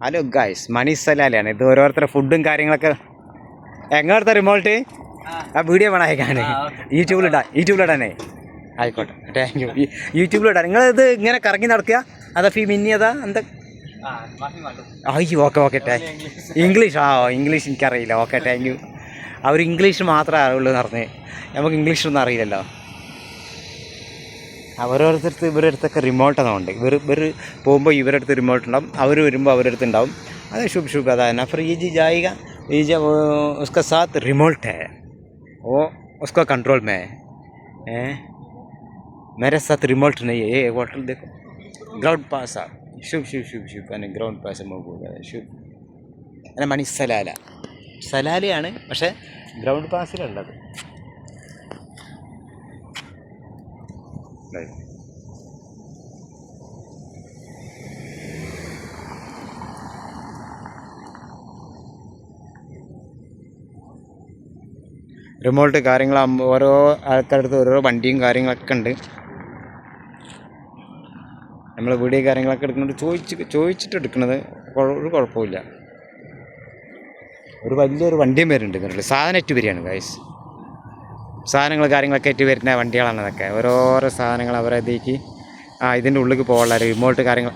Hello guys, മണി സലാലാണ് ഇത്. ഓരോരുത്തരുടെ ഫുഡും കാര്യങ്ങളൊക്കെ. എങ്ങോട്ടത്തെ റിമോട്ട് ആ വീഡിയോ വേണമായിക്കാണ് യൂട്യൂബിലിടാനേ. ആയിക്കോട്ടെ, താങ്ക് യു. യൂട്യൂബിലിടാൻ നിങ്ങളിത് ഇങ്ങനെ കറങ്ങി നടക്കുക അതാ മിന്നിയതാ എന്താ? അയ്യോ, ഓക്കെ ഇംഗ്ലീഷ്. ഇംഗ്ലീഷ് എനിക്കറിയില്ല. Okay, thank you. അവർ ഇംഗ്ലീഷ് മാത്രമേ അറിയുള്ളൂ എന്ന് പറഞ്ഞ്. നമുക്ക് ഇംഗ്ലീഷൊന്നും അറിയില്ലല്ലോ. ഓരോരുത്തർക്ക് ഇവരുടെ അടുത്തൊക്കെ റിമോട്ടാണ്. ഇവർ പോകുമ്പോൾ ഇവരുടെ അടുത്ത് റിമോട്ട് ഉണ്ടാവും, അവർ വരുമ്പോൾ അവരുടെ അടുത്ത് ഉണ്ടാവും. അത് ശുഭ അതാ ഫ്രീജ് ജായിക उसका साथ रिमोट है, वो उसका कंट्रोल में है. मेरे साथ रिमोट नहीं है. ये होटल देखो, ग्राउंड पास आ. शुभ അന്നെ ഗ്രൗണ്ട് പാസ് ശുഭ് അന്നെ മണി സലാലയാണ്, പക്ഷേ ഗ്രൗണ്ട് പാസിലുള്ളത്. റിമോട്ട് കാര്യങ്ങളാകുമ്പോൾ ഓരോ ആൾക്കാരുടെ അടുത്ത് ഓരോ വണ്ടിയും കാര്യങ്ങളൊക്കെ ഉണ്ട്. നമ്മൾ വീഡിയോ കാര്യങ്ങളൊക്കെ എടുക്കുന്നത് ചോദിച്ചിട്ട് എടുക്കുന്നത് ഒരു കുഴപ്പമില്ല. ഒരു വലിയൊരു വണ്ടിയും വരുന്നുണ്ട്. സാധനം ഏറ്റ് വരികയാണ് ഗൈസ്. സാധനങ്ങൾ കാര്യങ്ങളൊക്കെ ഏറ്റ് വരുന്ന വണ്ടികളാണ് അതൊക്കെ. ഓരോരോ സാധനങ്ങൾ അവരെ ഇതിലേക്ക് ഇതിൻ്റെ ഉള്ളിലേക്ക് പോകാനുള്ള റിമോട്ട് കാര്യങ്ങൾ